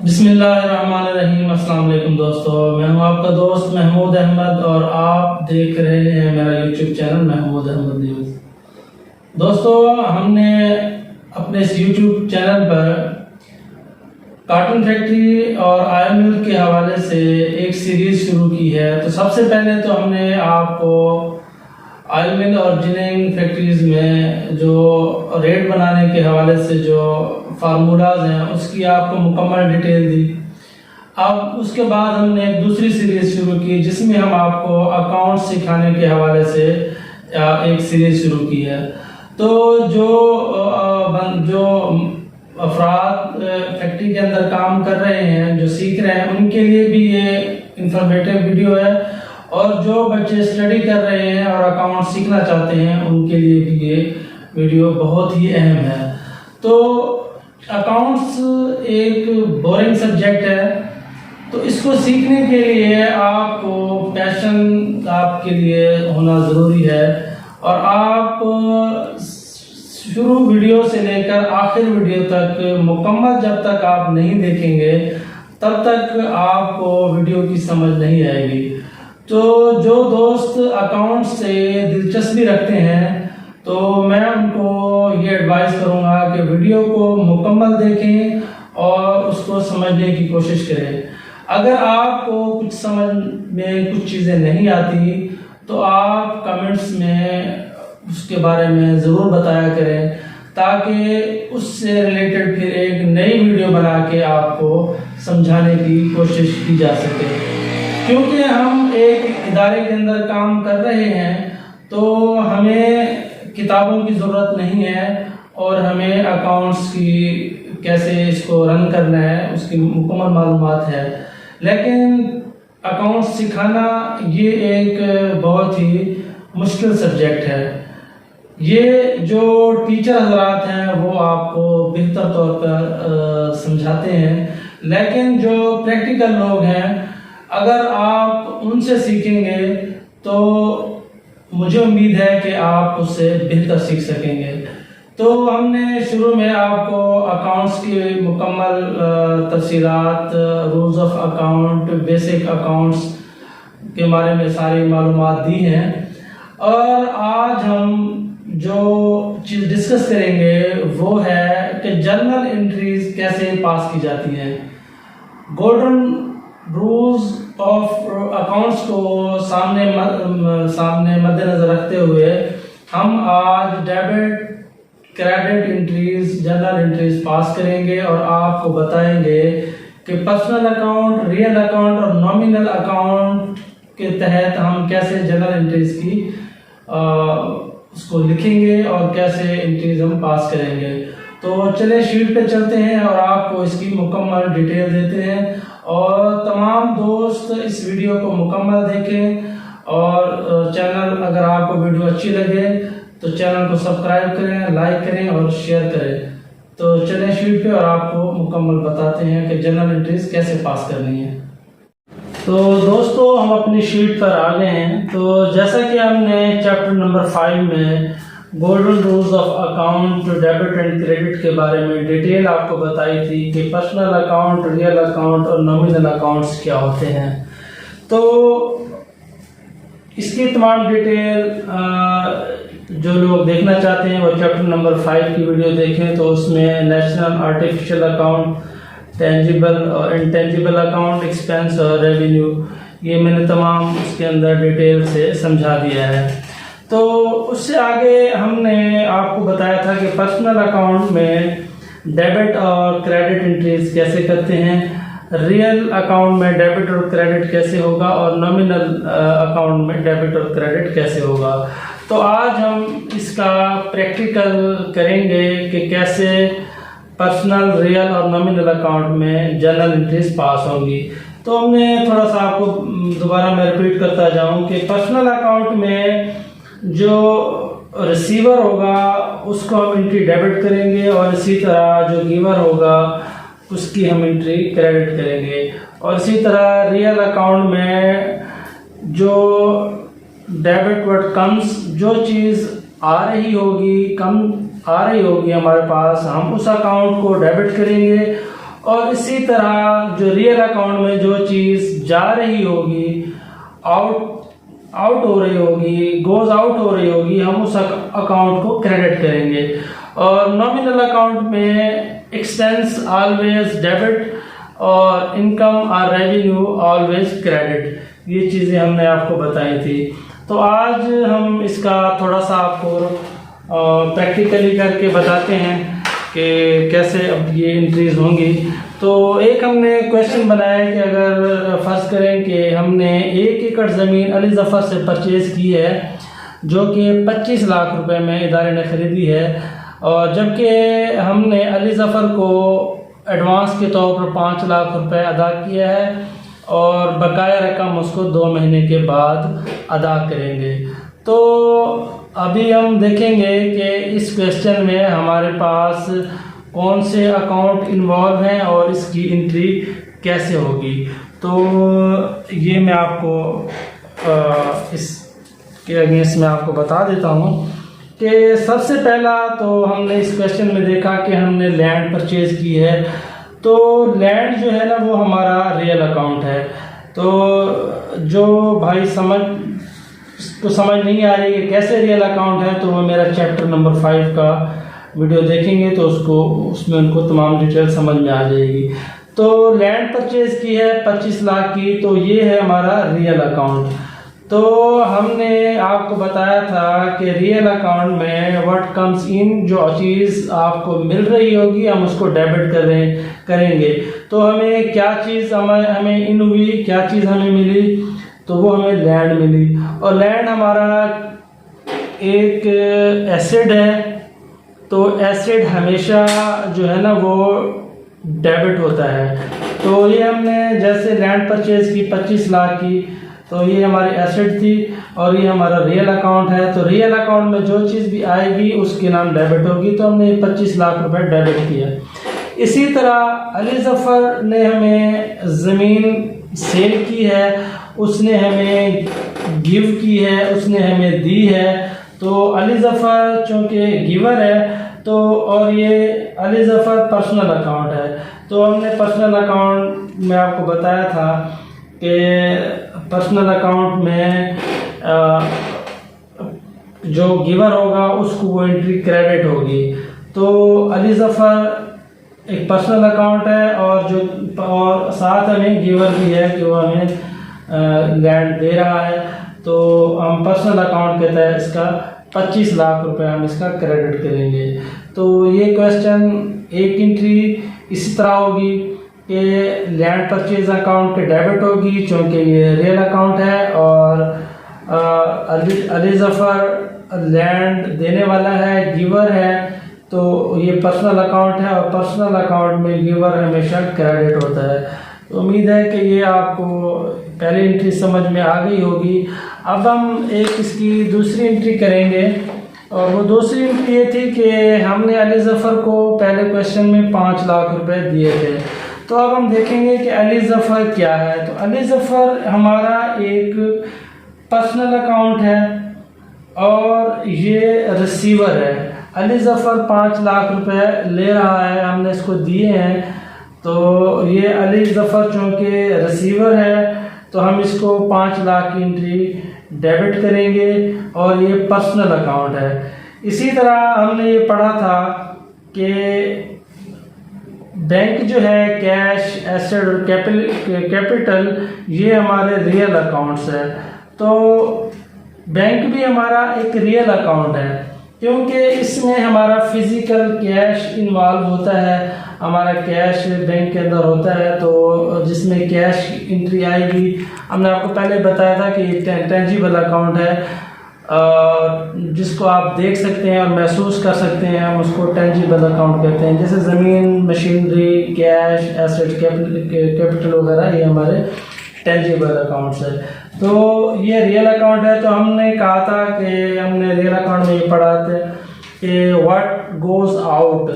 बिस्मिल्लाहिर्रहमानिर्रहीम। अस्सलाम वालेकुम दोस्तों, मैं हूं आपका दोस्त महमूद अहमद और आप देख रहे हैं मेरा YouTube channel Mahmood Ahmed news. दोस्तों, हमने अपने इस यूट्यूब चैनल पर कार्टून फैक्ट्री और आयल मिल के हवाले से एक सीरीज़ शुरू की है। तो सबसे पहले तो हमने आपको आयल मिल और जिनिंग फैक्ट्रीज़ में जो रेट बनाने के हवाले से जो फार्मूलाज हैं उसकी आपको मुकम्मल डिटेल दी। अब उसके बाद हमने एक दूसरी सीरीज़ शुरू की जिसमें हम आपको अकाउंट सिखाने के हवाले से एक सीरीज़ शुरू की है। तो जो अफराद फैक्ट्री के अंदर काम कर रहे हैं, जो सीख रहे हैं, उनके लिए भी ये इंफॉर्मेटिव वीडियो है और जो बच्चे स्टडी कर रहे हैं और अकाउंट सीखना चाहते हैं उनके लिए भी ये वीडियो बहुत ही अहम है। तो अकाउंट्स एक बोरिंग सब्जेक्ट है, तो इसको सीखने के लिए आपको पैशन आपके लिए होना ज़रूरी है और आप शुरू वीडियो से लेकर आखिर वीडियो तक मुकम्मल जब तक आप नहीं देखेंगे तब तक आपको वीडियो की समझ नहीं आएगी। तो जो दोस्त अकाउंट से दिलचस्पी रखते हैं तो मैं उनको ये एडवाइस करूँगा कि वीडियो को मुकम्मल देखें और उसको समझने की कोशिश करें। अगर आपको कुछ समझ में कुछ चीज़ें नहीं आती तो आप कमेंट्स में उसके बारे में ज़रूर बताया करें ताकि उससे रिलेटेड फिर एक नई वीडियो बना के आपको समझाने की कोशिश की जा सके। क्योंकि हम एक इदारे के अंदर काम कर रहे हैं तो हमें किताबों की ज़रूरत नहीं है और हमें अकाउंट्स की कैसे इसको रन करना है उसकी मुकम्मल मालूमात है, लेकिन अकाउंट्स सिखाना ये एक बहुत ही मुश्किल सब्जेक्ट है। ये जो टीचर हजरात हैं वो आपको बेहतर तौर पर समझाते हैं, लेकिन जो प्रैक्टिकल लोग हैं अगर आप उनसे सीखेंगे तो मुझे उम्मीद है कि आप उससे बेहतर सीख सकेंगे। तो हमने शुरू में आपको अकाउंट्स की मुकम्मल तफसीलात, rules of account, basic accounts के बारे में सारी मालूमात दी हैं और आज हम जो चीज़ डिस्कस करेंगे वो है कि जर्नल एंट्रीज कैसे पास की जाती हैं। गोल्डन रूल्स ऑफ अकाउंट्स को सामने मद्देनजर रखते हुए हम आज debit credit entries, journal entries pass करेंगे और आपको बताएंगे कि पर्सनल अकाउंट, रियल अकाउंट और नॉमिनल अकाउंट के तहत हम कैसे जर्नल एंट्रीज की उसको लिखेंगे और कैसे एंट्रीज हम पास करेंगे। तो चलिए शीट पे चलते हैं और आपको इसकी मुकम्मल डिटेल देते हैं और तमाम दोस्त इस वीडियो को मुकम्मल देखें और चैनल अगर आपको वीडियो अच्छी लगे तो चैनल को सब्सक्राइब करें, लाइक करें और शेयर करें। तो चलिए शीट पे और आपको मुकम्मल बताते हैं कि जर्नल एंट्रीज कैसे पास करनी है। तो दोस्तों, हम अपनी शीट पर आ गए हैं। तो जैसा कि हमने चैप्टर नंबर 5 में golden rules of account, debit and credit के बारे में डिटेल आपको बताई थी कि पर्सनल अकाउंट, रियल अकाउंट और नॉमिनल अकाउंट्स क्या होते हैं। तो इसकी तमाम डिटेल जो लोग देखना चाहते हैं वो चैप्टर नंबर 5 की वीडियो देखें। तो उसमें नेशनल आर्टिफिशियल अकाउंट, टेंजिबल और इंटेंजिबल अकाउंट, एक्सपेंस और रेवेन्यू, ये मैंने तमाम उसके अंदर डिटेल से समझा दिया है। तो उससे आगे हमने आपको बताया था कि पर्सनल अकाउंट में डेबिट और क्रेडिट एंट्रीज कैसे करते हैं, रियल अकाउंट में डेबिट और क्रेडिट कैसे होगा और नॉमिनल अकाउंट में डेबिट और क्रेडिट कैसे होगा। तो आज हम इसका प्रैक्टिकल करेंगे कि कैसे पर्सनल, रियल और नॉमिनल अकाउंट में जर्नल एंट्रीज पास होंगी। तो हमने थोड़ा सा आपको दोबारा मैं रिपीट करता जाऊं कि पर्सनल अकाउंट में जो रिसीवर होगा उसको हम एंट्री डेबिट करेंगे और इसी तरह जो गिवर होगा उसकी हम एंट्री क्रेडिट करेंगे। और इसी तरह रियल अकाउंट में जो डेबिट वर्ड कम्स, जो चीज़ आ रही होगी, कम आ रही होगी हमारे पास, हम उस अकाउंट को डेबिट करेंगे और इसी तरह जो रियल अकाउंट में जो चीज़ जा रही होगी, आउट हो रही होगी, गोज आउट हो रही होगी, हम उस अकाउंट को क्रेडिट करेंगे। और नॉमिनल अकाउंट में एक्सपेंस ऑलवेज डेबिट और इनकम और रेवेन्यू ऑलवेज क्रेडिट, ये चीज़ें हमने आपको बताई थी। तो आज हम इसका थोड़ा सा आपको प्रैक्टिकली करके बताते हैं कि कैसे अब ये एंट्रीज होंगी। तो एक हमने क्वेश्चन बनाया कि अगर फर्ज करें कि हमने 1 एकड़ ज़मीन अली ज़फ़र से परचेज़ की है, जो कि 25 लाख रुपए में इदारे ने ख़रीदी है, और जबकि हमने अली ज़फ़र को एडवांस के तौर पर 5 लाख रुपए अदा किया है और बकाया रकम उसको 2 महीने के बाद अदा करेंगे। तो अभी हम देखेंगे कि इस क्वेश्चन में हमारे पास कौन से अकाउंट इन्वॉल्व हैं और इसकी एंट्री कैसे होगी। तो ये मैं आपको इसके अगेंस्ट में आपको बता देता हूँ कि सबसे पहला तो हमने इस क्वेश्चन में देखा कि हमने लैंड परचेज की है। तो लैंड जो है ना वो हमारा रियल अकाउंट है। तो जो भाई समझ नहीं आ रही है कि कैसे रियल अकाउंट है, तो वो मेरा चैप्टर नंबर 5 का वीडियो देखेंगे तो उसमें उनको तमाम डिटेल समझ में आ जाएगी। तो लैंड परचेज की है 25 लाख की, तो ये है हमारा रियल अकाउंट। तो हमने आपको बताया था कि रियल अकाउंट में व्हाट कम्स इन, जो चीज़ आपको मिल रही होगी हम उसको डेबिट करेंगे। तो हमें क्या चीज़ हमें इन हुई, क्या चीज़ हमें मिली, तो वो हमें लैंड मिली। और लैंड हमारा एक एसेट है, तो एसेट हमेशा जो है ना वो डेबिट होता है। तो ये हमने जैसे लैंड परचेज की 25 लाख की, तो ये हमारी एसेट थी और ये हमारा रियल अकाउंट है। तो रियल अकाउंट में जो चीज़ भी आएगी उसके नाम डेबिट होगी, तो हमने 25 लाख रुपए डेबिट किया। इसी तरह अली ज़फ़र ने हमें ज़मीन सेल की है, उसने हमें गिव की है, उसने हमें दी है। तो अली ज़फ़र चूँकि गिवर है, तो और ये अली ज़फ़र पर्सनल अकाउंट है। तो हमने पर्सनल अकाउंट में आपको बताया था कि पर्सनल अकाउंट में जो गिवर होगा उसको वो एंट्री क्रेडिट होगी। तो अली ज़फ़र एक पर्सनल अकाउंट है और साथ हमें गिवर भी है कि वो हमें लैंड दे रहा है। तो हम पर्सनल अकाउंट के तहत इसका 25 लाख रुपए हम इसका क्रेडिट करेंगे। तो ये क्वेश्चन एक एंट्री इसी तरह होगी कि लैंड परचेज अकाउंट के डेबिट होगी चूँकि ये रियल अकाउंट है, और अली ज़फ़र लैंड देने वाला है, गिवर है, तो ये पर्सनल अकाउंट है और पर्सनल अकाउंट में गिवर हमेशा क्रेडिट होता है। तो उम्मीद है कि ये आपको पहली एंट्री समझ में आ गई होगी। अब हम एक इसकी दूसरी एंट्री करेंगे, और वो दूसरी एंट्री ये थी कि हमने अली ज़फ़र को पहले क्वेश्चन में 5 लाख रुपए दिए थे। तो अब हम देखेंगे कि अली ज़फ़र क्या है। तो अली ज़फ़र हमारा एक पर्सनल अकाउंट है और ये रिसीवर है। अली ज़फ़र 5 लाख रुपए ले रहा है, हमने इसको दिए हैं। तो ये अली ज़फ़र चूँकि रिसीवर है, तो हम इसको 5 लाख की एंट्री डेबिट करेंगे और ये पर्सनल अकाउंट है। इसी तरह हमने ये पढ़ा था कि बैंक जो है कैश, एसेट और कैपिटल ये हमारे रियल अकाउंट्स है। तो बैंक भी हमारा एक रियल अकाउंट है क्योंकि इसमें हमारा फिजिकल कैश इन्वॉल्व होता है, हमारा कैश बैंक के अंदर होता है। तो जिसमें कैश एंट्री आएगी, हमने आपको पहले बताया था कि टेंजिबल अकाउंट है, जिसको आप देख सकते हैं और महसूस कर सकते हैं, हम उसको टेंजिबल अकाउंट कहते हैं। जैसे ज़मीन, मशीनरी, कैश, एसेट, कैपिटल वगैरह ये हमारे टेंजिबल अकाउंट्स है। तो ये रियल अकाउंट है। तो हमने कहा था कि हमने रियल अकाउंट में ये पढ़ा था कि व्हाट गोज आउट,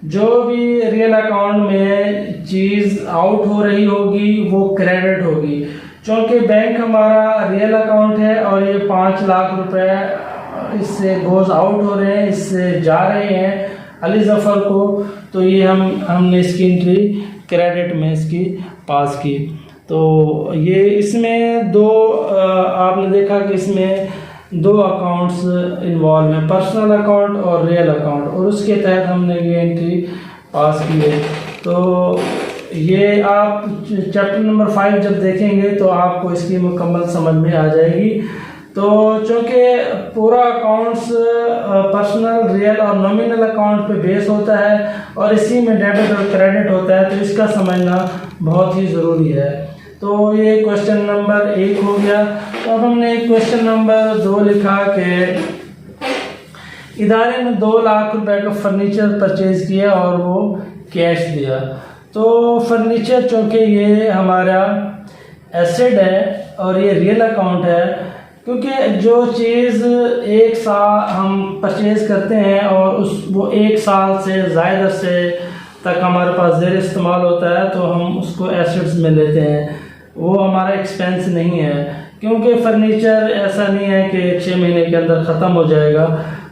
जो भी रियल अकाउंट में चीज़ आउट हो रही होगी वो क्रेडिट होगी। क्योंकि बैंक हमारा रियल अकाउंट है और ये 5 लाख रुपए इससे गोज आउट हो रहे हैं, इससे जा रहे हैं अली ज़फ़र को, तो ये हमने इसकी एंट्री क्रेडिट में इसकी पास की। तो ये इसमें दो आपने देखा कि इसमें दो अकाउंट्स इन्वॉल्व हैं, पर्सनल अकाउंट और रियल अकाउंट, और उसके तहत हमने ये एंट्री पास की है। तो ये आप चैप्टर नंबर 5 जब देखेंगे तो आपको इसकी मुकम्मल समझ में आ जाएगी। तो चूँकि पूरा अकाउंट्स पर्सनल, रियल और नॉमिनल अकाउंट पे बेस होता है और इसी में डेबिट और क्रेडिट होता है, तो इसका समझना बहुत ही ज़रूरी है। तो ये क्वेश्चन नंबर 1 हो गया। तो अब हमने क्वेश्चन नंबर 2 लिखा कि इदारे ने 2 लाख रुपए का फर्नीचर परचेज किया और वो कैश दिया। तो फर्नीचर चूँकि ये हमारा एसेट है और ये रियल अकाउंट है, क्योंकि जो चीज़ 1 साल हम परचेज़ करते हैं और वो 1 साल से ज़्यादा अरसे तक हमारे पास ज़ेर इस्तेमाल होता है, तो हम उसको एसेट्स में लेते हैं, वो हमारा एक्सपेंस नहीं है। क्योंकि फर्नीचर ऐसा नहीं है कि 6 महीने के अंदर ख़त्म हो जाएगा।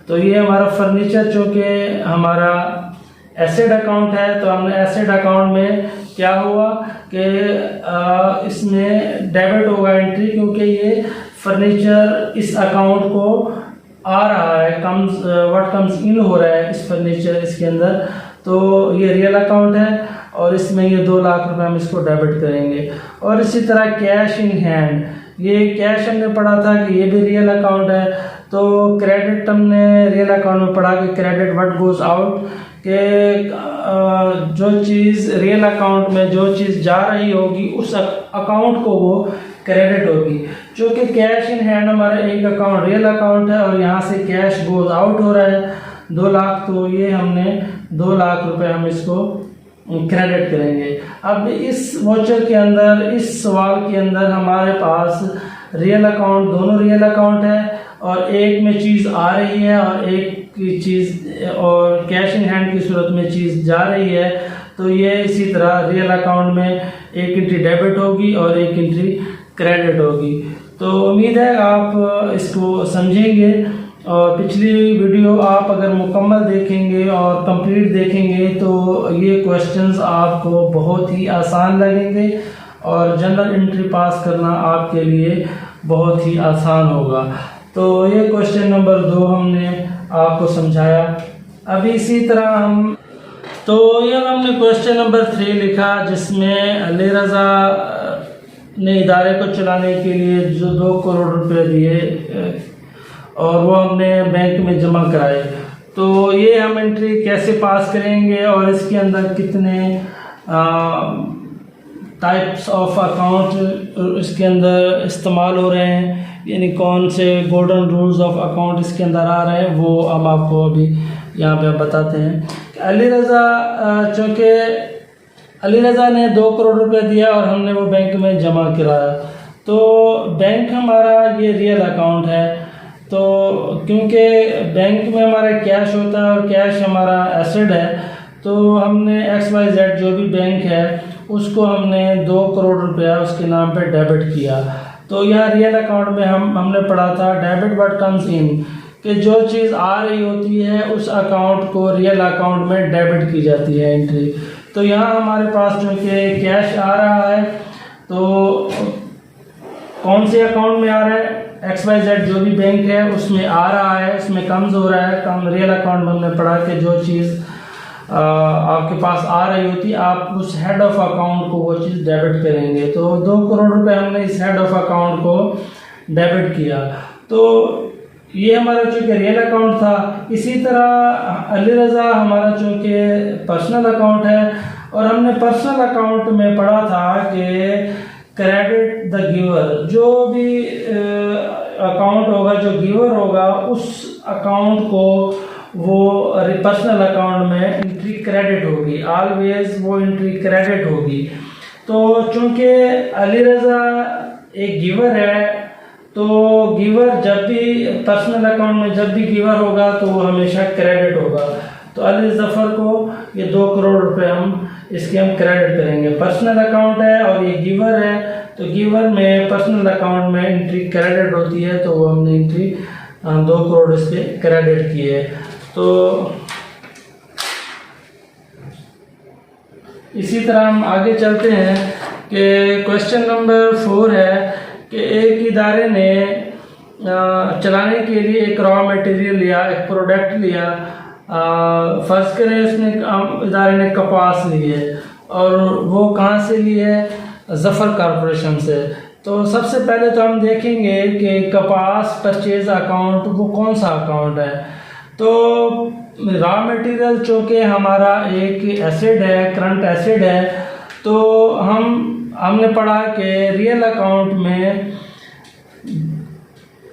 तो ये हमारा फर्नीचर चूँकि हमारा एसेट अकाउंट है, तो हमने एसेट अकाउंट में क्या हुआ कि इसमें डेबिट होगा एंट्री, क्योंकि ये फर्नीचर इस अकाउंट को आ रहा है, व्हाट कम्स इन हो रहा है इस फर्नीचर इसके अंदर। तो ये रियल अकाउंट है और इसमें ये 2 लाख रुपए हम इसको डेबिट करेंगे। और इसी तरह कैश इन हैंड, ये कैश हमने पढ़ा था कि ये भी रियल अकाउंट है। तो क्रेडिट हमने रियल अकाउंट में पढ़ा कि क्रेडिट व्हाट गोज आउट, कि जो चीज़ रियल अकाउंट में जो चीज़ जा रही होगी उस अकाउंट को वो क्रेडिट होगी। जो कि कैश इन हैंड हमारा एक अकाउंट रियल अकाउंट है और यहाँ से कैश गोज आउट हो रहा है 2 लाख, तो ये हमने 2 लाख रुपए हम इसको क्रेडिट करेंगे। अब इस वॉचर के अंदर, इस सवाल के अंदर हमारे पास रियल अकाउंट, दोनों रियल अकाउंट है और एक में चीज़ आ रही है और एक की चीज़ और कैश इन हैंड की सूरत में चीज़ जा रही है। तो ये इसी तरह रियल अकाउंट में एक एंट्री डेबिट होगी और एक एंट्री क्रेडिट होगी। तो उम्मीद है आप इसको समझेंगे और पिछली वीडियो आप अगर मुकम्मल देखेंगे और कंप्लीट देखेंगे तो ये क्वेश्चंस आपको बहुत ही आसान लगेंगे और जनरल एंट्री पास करना आपके लिए बहुत ही आसान होगा। तो ये क्वेश्चन नंबर 2 हमने आपको समझाया। अभी इसी तरह हमने क्वेश्चन नंबर 3 लिखा, जिसमें अली रज़ा ने इदारे को चलाने के लिए जो 2 करोड़ रुपए दिए और वो हमने बैंक में जमा कराए। तो ये हम एंट्री कैसे पास करेंगे और इसके अंदर कितने टाइप्स ऑफ अकाउंट इसके अंदर इस्तेमाल हो रहे हैं, यानी कौन से गोल्डन रूल्स ऑफ अकाउंट इसके अंदर आ रहे हैं, वो हम आपको अभी यहाँ पे बताते हैं। अली रज़ा, चूँकि अली रज़ा ने 2 करोड़ रुपए दिया और हमने वो बैंक में जमा कराया, तो बैंक हमारा ये रियल अकाउंट है। तो क्योंकि बैंक में हमारा कैश होता है और कैश हमारा एसेट है, तो हमने XYZ जो भी बैंक है उसको हमने 2 करोड़ रुपया उसके नाम पे डेबिट किया। तो यहाँ रियल अकाउंट में हमने पढ़ा था डेबिट व्हाट कम्स इन, कि जो चीज़ आ रही होती है उस अकाउंट को रियल अकाउंट में डेबिट की जाती है एंट्री। तो यहाँ हमारे पास जो कि कैश आ रहा है, तो कौन से अकाउंट में आ रहा है, XYZ जो भी बैंक है उसमें आ रहा है, उसमें कम्स हो रहा है। कम रियल अकाउंट में हमने पढ़ा कि जो चीज़ आपके पास आ रही होती है आप उस हेड ऑफ अकाउंट को वो चीज़ डेबिट करेंगे। तो 2 करोड़ रुपए हमने इस हेड ऑफ अकाउंट को डेबिट किया। तो ये हमारा चूँकि रियल अकाउंट था। इसी तरह अली रज़ा हमारा चूँकि पर्सनल अकाउंट है और हमने पर्सनल अकाउंट में पढ़ा था कि क्रेडिट द गिवर, जो भी अकाउंट होगा जो गिवर होगा उस अकाउंट को वो पर्सनल अकाउंट में एंट्री क्रेडिट होगी, ऑलवेज वो एंट्री क्रेडिट होगी। तो चूँकि अली रज़ा एक गिवर है, तो गिवर जब भी पर्सनल अकाउंट में जब भी गिवर होगा तो वो हमेशा क्रेडिट होगा। तो अली ज़फ़र को ये 2 करोड़ रुपए हम इसके हम क्रेडिट करेंगे। पर्सनल अकाउंट है और ये गिवर है, तो गिवर में पर्सनल अकाउंट में एंट्री क्रेडिट होती है, तो वो हमने एंट्री 2 करोड़ इसके क्रेडिट किए। तो इसी तरह हम आगे चलते हैं कि क्वेश्चन नंबर 4 है कि एक इदारे ने चलाने के लिए एक रॉ मटेरियल लिया, एक प्रोडक्ट लिया। फर्ज करें इसने इदारे ने कपास ली है और वो कहाँ से ली है? ज़फ़र कॉरपोरेशन से। तो सबसे पहले तो हम देखेंगे कि कपास परचेज अकाउंट वो कौन सा अकाउंट है। तो रॉ मटेरियल चूँकि हमारा एक एसिड है, करंट एसिड है, तो हमने पढ़ा कि रियल अकाउंट में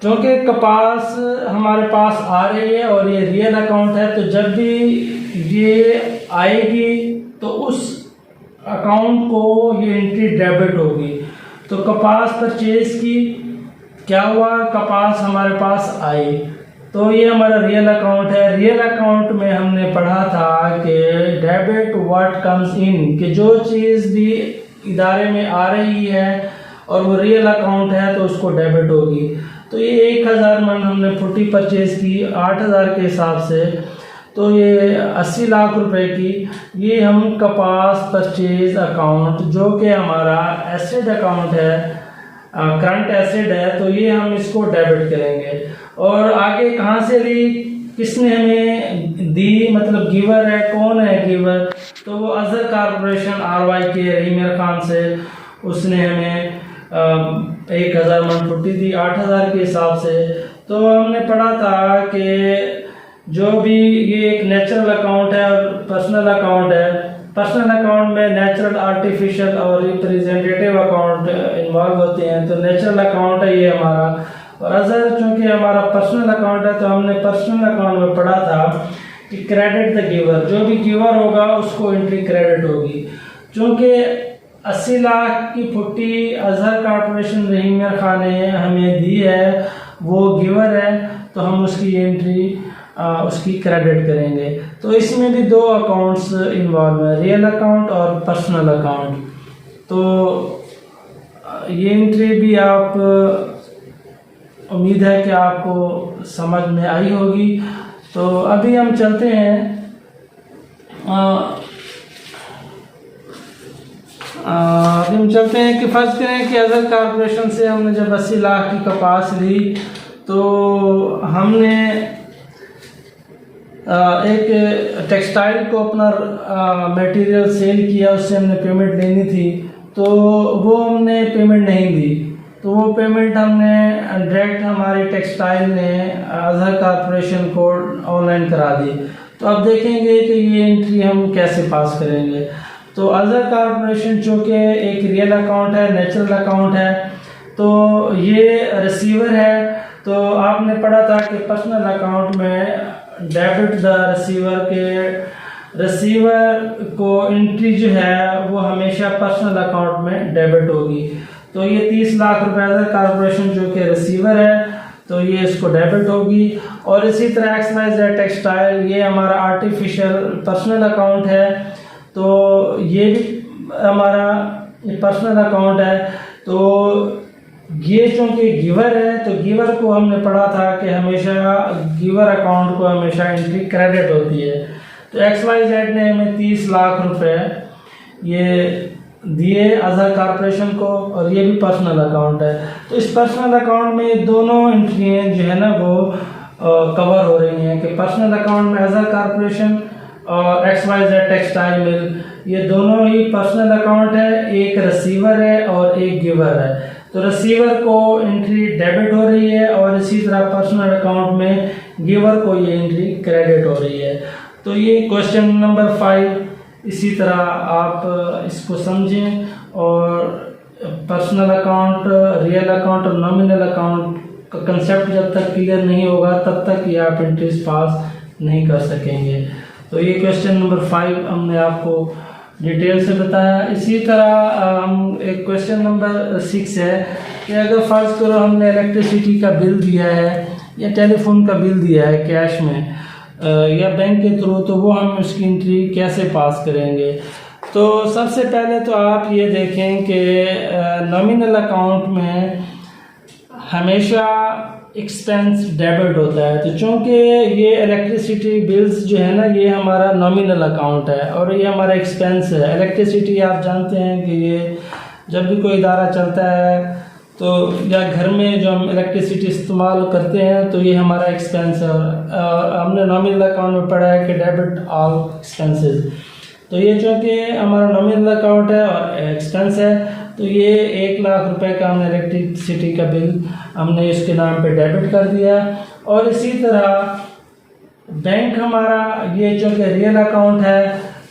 क्योंकि कपास हमारे पास आ रही है और ये रियल अकाउंट है, तो जब भी ये आएगी तो उस अकाउंट को ये एंट्री डेबिट होगी। तो कपास परचेज की क्या हुआ? कपास हमारे पास आई, तो ये हमारा रियल अकाउंट है। रियल अकाउंट में हमने पढ़ा था कि डेबिट व्हाट कम्स इन, कि जो चीज़ भी इदारे में आ रही है और वो रियल अकाउंट है तो उसको डेबिट होगी। तो ये 1000 मन हमने फुटी परचेज की 8000 के हिसाब से, तो ये 80 लाख रुपए की ये हम कपास परचेज अकाउंट जो कि हमारा एसिड अकाउंट है, करंट एसिड है, तो ये हम इसको डेबिट करेंगे। और आगे कहाँ से ली, किसने हमें दी, मतलब गिवर है, कौन है गिवर? तो वो अजहर कॉरपोरेशन RY के रहीम खान से, उसने हमें 1000 मन फुटी दी 8000 के हिसाब से। तो हमने पढ़ा था कि जो भी ये एक नेचुरल अकाउंट है और पर्सनल अकाउंट है। पर्सनल अकाउंट में नेचुरल, आर्टिफिशियल और रिप्रेजेंटेटिव अकाउंट इन्वॉल्व होते हैं। तो नेचुरल अकाउंट है ये हमारा, और अजहर चूँकि हमारा पर्सनल अकाउंट है तो हमने पर्सनल अकाउंट में पढ़ा था कि क्रेडिट द गिवर, जो भी गिवर होगा उसको एंट्री क्रेडिट होगी। चूँकि 80 लाख की फुट्टी अजहर कॉरपोरेशन रहीम खान ने हमें दी है, वो गिवर है, तो हम उसकी एंट्री उसकी क्रेडिट करेंगे। तो इसमें भी 2 अकाउंट्स इन्वॉल्व हैं, रियल अकाउंट और पर्सनल अकाउंट। तो ये एंट्री भी आप, उम्मीद है कि आपको समझ में आई होगी। तो अभी हम चलते हैं कि फर्ज करें कि अजहर कॉरपोरेशन से हमने जब 80 लाख की कपास ली, तो हमने एक टेक्सटाइल को अपना मटेरियल सेल किया, उससे हमने पेमेंट लेनी थी, तो वो हमने पेमेंट नहीं दी। तो वो पेमेंट हमने डायरेक्ट हमारी टेक्सटाइल ने अजहर कॉरपोरेशन को ऑनलाइन करा दी। तो अब देखेंगे कि ये एंट्री हम कैसे पास करेंगे। तो अजहर कॉरपोरेशन चूँकि एक रियल अकाउंट है, नेचुरल अकाउंट है, तो ये रिसीवर है। तो आपने पढ़ा था कि पर्सनल अकाउंट में डेबिट द रिसीवर, के रिसीवर को एंट्री जो है वो हमेशा पर्सनल अकाउंट में डेबिट होगी। तो ये 30 लाख रुपए अजहर कॉरपोरेशन जो कि रिसीवर है, तो ये इसको डेबिट होगी। और इसी तरह XYZ टेक्सटाइल, ये हमारा आर्टिफिशियल पर्सनल अकाउंट है, तो ये भी हमारा पर्सनल अकाउंट है। तो ये चूँकि गिवर है, तो गिवर को हमने पढ़ा था कि हमेशा गिवर अकाउंट को हमेशा एंट्री क्रेडिट होती है। तो XYZ ने हमें 30 लाख रुपए ये दिए अजहर कॉरपोरेशन को, और ये भी पर्सनल अकाउंट है। तो इस पर्सनल अकाउंट में दोनों एंट्रियाँ जो है ना वो कवर हो रही हैं कि पर्सनल अकाउंट में अजहर कॉरपोरेशन और XYZ टेक्सटाइल मिल, ये दोनों ही पर्सनल अकाउंट है, एक रिसीवर है और एक गिवर है। तो रिसीवर को एंट्री डेबिट हो रही है और इसी तरह पर्सनल अकाउंट में गिवर को ये एंट्री क्रेडिट हो रही है। तो ये क्वेश्चन नंबर 5 इसी तरह आप इसको समझें, और पर्सनल अकाउंट, रियल अकाउंट और नॉमिनल अकाउंट का कंसेप्ट जब तक क्लियर नहीं होगा तब तक ये आप एंट्रीज पास नहीं कर सकेंगे। तो ये क्वेश्चन नंबर 5 हमने आपको डिटेल से बताया। इसी तरह हम एक क्वेश्चन नंबर 6 है कि अगर फ़र्ज़ करो हमने इलेक्ट्रिसिटी का बिल दिया है या टेलीफोन का बिल दिया है कैश में या बैंक के थ्रू, तो वो हम उसकी एंट्री कैसे पास करेंगे। तो सबसे पहले तो आप ये देखें कि नॉमिनल अकाउंट में हमेशा एक्सपेंस डेबिट होता है। तो चूँकि ये इलेक्ट्रिसिटी बिल्स जो है ना, ये हमारा नॉमिनल अकाउंट है और ये हमारा एक्सपेंस है। इलेक्ट्रिसिटी आप जानते हैं कि ये जब भी कोई इदारा चलता है तो या घर में जो हम इलेक्ट्रिसिटी इस्तेमाल करते हैं तो ये हमारा एक्सपेंस है। और हमने नॉमिनल अकाउंट में पढ़ा है कि डेबिट ऑल एक्सपेंसेस। तो ये चूँकि हमारा नॉमिनल अकाउंट है और एक्सपेंस है, तो ये 1 लाख रुपए का हमने इलेक्ट्रिसिटी का बिल हमने इसके नाम पे डेबिट कर दिया। और इसी तरह बैंक हमारा ये चूँकि रियल अकाउंट है,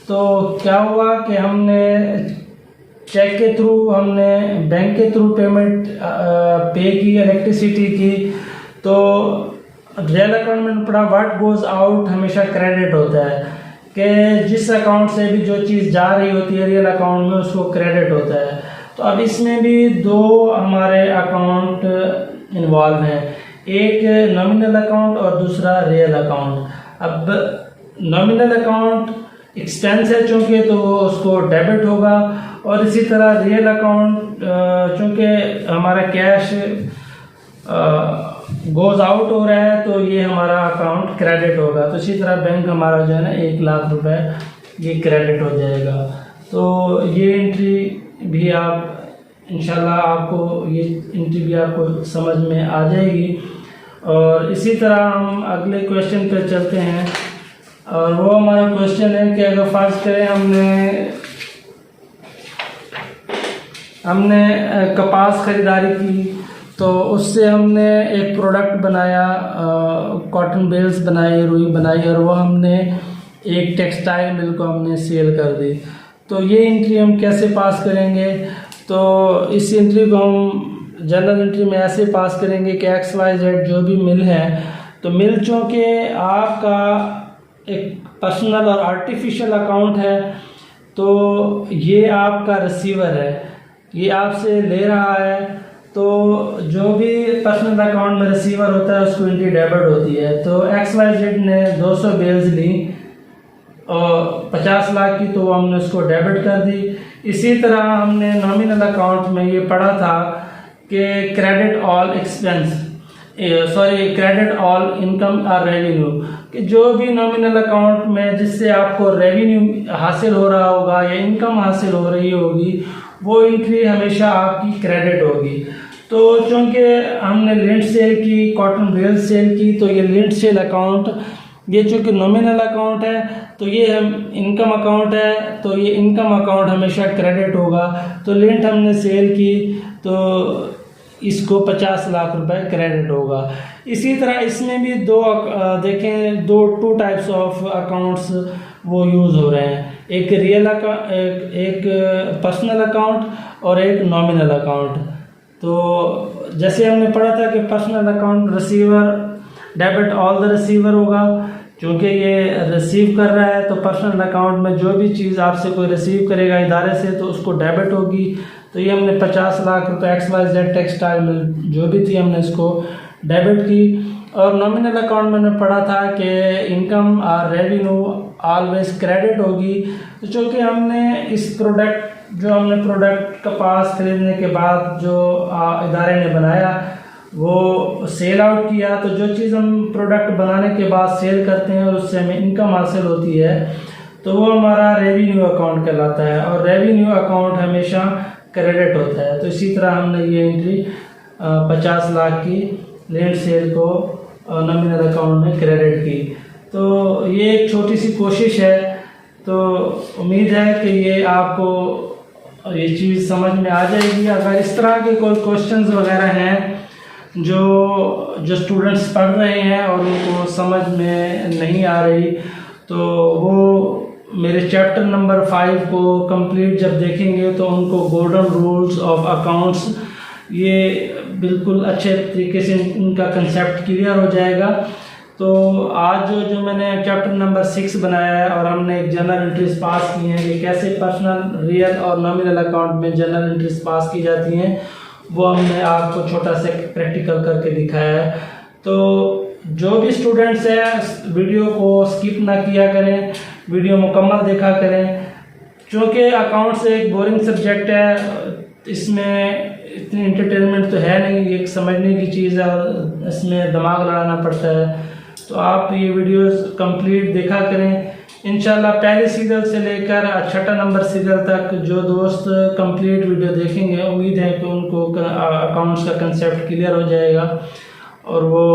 तो क्या हुआ कि हमने चेक के थ्रू, हमने बैंक के थ्रू पेमेंट पे की इलेक्ट्रिसिटी की, तो रियल अकाउंट में पड़ा व्हाट गोज़ आउट हमेशा क्रेडिट होता है कि जिस अकाउंट से भी जो चीज़ जा रही होती है रियल अकाउंट में उसको क्रेडिट होता है। तो अब इसमें भी 2 हमारे अकाउंट इन्वॉल्व हैं, एक नॉमिनल अकाउंट और दूसरा रियल अकाउंट। अब नॉमिनल अकाउंट एक्सपेंस है चूँकि, तो वो उसको डेबिट होगा। और इसी तरह रियल अकाउंट चूँकि हमारा कैश गोज़ आउट हो रहा है, तो ये हमारा अकाउंट क्रेडिट होगा। तो इसी तरह बैंक हमारा जो है ना 1 लाख रुपए ये क्रेडिट हो जाएगा। तो ये एंट्री भी आप इंशाल्लाह आपको ये एंट्री भी आपको समझ में आ जाएगी। और इसी तरह हम अगले क्वेश्चन पे चलते हैं, और वो हमारा क्वेश्चन है कि अगर फर्ज करें हमने कपास ख़रीदारी की, तो उससे हमने एक प्रोडक्ट बनाया, कॉटन बेल्स बनाई, रुई बनाई, और वो हमने एक टेक्सटाइल मिल को हमने सेल कर दी। तो ये एंट्री हम कैसे पास करेंगे? तो इस एंट्री को हम जनरल एंट्री में ऐसे पास करेंगे कि XYZ जो भी मिल है, तो मिल चूँकि आपका एक पर्सनल और आर्टिफिशियल अकाउंट है, तो ये आपका रिसीवर है, ये आपसे ले रहा है। तो जो भी पर्सनल अकाउंट में रिसीवर होता है उसको एंट्री डेबिट होती है। तो XYZ ने 200 बेल्स ली और 50 लाख की, तो हमने उसको डेबिट कर दी। इसी तरह हमने नॉमिनल अकाउंट में ये पढ़ा था कि credit all expense, credit all income और रेवेन्यू, कि जो भी नॉमिनल अकाउंट में जिससे आपको रेवेन्यू हासिल हो रहा होगा या इनकम हासिल हो रही होगी, वो एंट्री हमेशा आपकी क्रेडिट होगी। तो चूँकि हमने लिंट सेल की, कॉटन बेल सेल की, तो ये लिंट सेल अकाउंट, ये चूँकि नॉमिनल अकाउंट है, तो ये हम इनकम अकाउंट है, तो ये इनकम अकाउंट हमेशा क्रेडिट होगा। तो लिंट हमने सेल की, तो इसको 50 लाख रुपए क्रेडिट होगा। इसी तरह इसमें भी देखें टू टाइप्स ऑफ अकाउंट्स वो यूज़ हो रहे हैं, एक रियल अकाउंट, एक पर्सनल अकाउंट और एक नॉमिनल अकाउंट। तो जैसे हमने पढ़ा था कि personal account receiver debit all the receiver होगा, क्योंकि ये रिसीव कर रहा है, तो पर्सनल अकाउंट में जो भी चीज़ आपसे कोई रिसीव करेगा इदारे से, तो उसको डेबिट होगी। तो ये हमने 50 लाख रुपए XYZ टेक्सटाइल में जो भी थी हमने इसको डेबिट की। और नॉमिनल अकाउंट मैंने पढ़ा था कि इनकम और रेवेन्यू ऑलवेज क्रेडिट होगी। तो चूँकि हमने इस प्रोडक्ट कपास खरीदने के बाद जो इदारे ने बनाया वो सेल आउट किया, तो जो चीज़ हम प्रोडक्ट बनाने के बाद सेल करते हैं और उससे हमें इनकम हासिल होती है, तो वो हमारा रेवेन्यू अकाउंट कहलाता है। और रेवेन्यू अकाउंट हमेशा क्रेडिट होता है। तो इसी तरह हमने ये एंट्री 50 लाख की लैंड सेल को नॉमिनल अकाउंट में क्रेडिट की। तो ये एक छोटी सी कोशिश है, तो उम्मीद है कि ये आपको ये चीज़ समझ में आ जाएगी। अगर इस तरह के कोई क्वेश्चंस वगैरह हैं जो स्टूडेंट्स पढ़ रहे हैं और उनको समझ में नहीं आ रही, तो वो मेरे चैप्टर नंबर 5 को कंप्लीट जब देखेंगे तो उनको गोल्डन रूल्स ऑफ अकाउंट्स ये बिल्कुल अच्छे तरीके से उनका कंसेप्ट क्लियर हो जाएगा। तो आज जो मैंने चैप्टर नंबर 6 बनाया है और हमने एक जनरल एंट्रीज पास की हैं कि कैसे पर्सनल, रियल और नॉमिनल अकाउंट में जनरल एंट्रीज पास की जाती हैं, वो हमने आपको छोटा सा प्रैक्टिकल करके दिखाया है। तो जो भी स्टूडेंट्स हैं वीडियो को स्किप ना किया करें, वीडियो मुकम्मल देखा करें, क्योंकि अकाउंट्स एक बोरिंग सब्जेक्ट है। तो इसमें इतनी एंटरटेनमेंट तो है नहीं, एक समझने की चीज़ है और इसमें दिमाग लड़ाना पड़ता है। तो आप ये वीडियोस कंप्लीट देखा करें। इंशाल्लाह पहले सीरियल से लेकर 6ठा नंबर सीरियल तक जो दोस्त कंप्लीट वीडियो देखेंगे, उम्मीद है कि उनको अकाउंट्स का कंसेप्ट क्लियर हो जाएगा और वो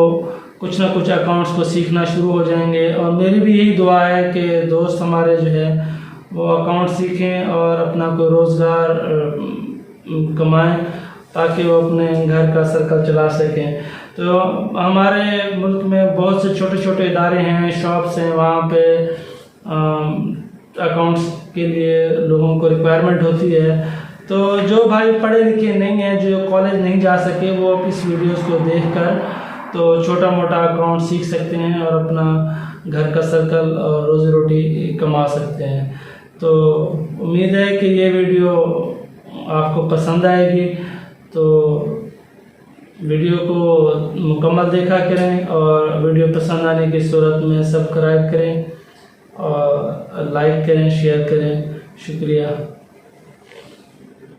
कुछ ना कुछ अकाउंट्स को सीखना शुरू हो जाएंगे। और मेरी भी यही दुआ है कि दोस्त हमारे जो है वो अकाउंट सीखें और अपना कोई रोज़गार कमाएं ताकि वो अपने घर का सर्कल चला सकें। तो हमारे मुल्क में बहुत से छोटे छोटे इदारे हैं, शॉप्स हैं, वहाँ पे अकाउंट्स के लिए लोगों को रिक्वायरमेंट होती है। तो जो भाई पढ़े लिखे नहीं हैं, जो कॉलेज नहीं जा सके, वो इस वीडियोस को देखकर तो छोटा मोटा अकाउंट सीख सकते हैं और अपना घर का सर्कल और रोज़ी रोटी कमा सकते हैं। तो उम्मीद है कि ये वीडियो आपको पसंद आएगी। तो वीडियो को मुकम्मल देखा करें और वीडियो पसंद आने की सूरत में सब्सक्राइब करें और लाइक करें, शेयर करें। शुक्रिया।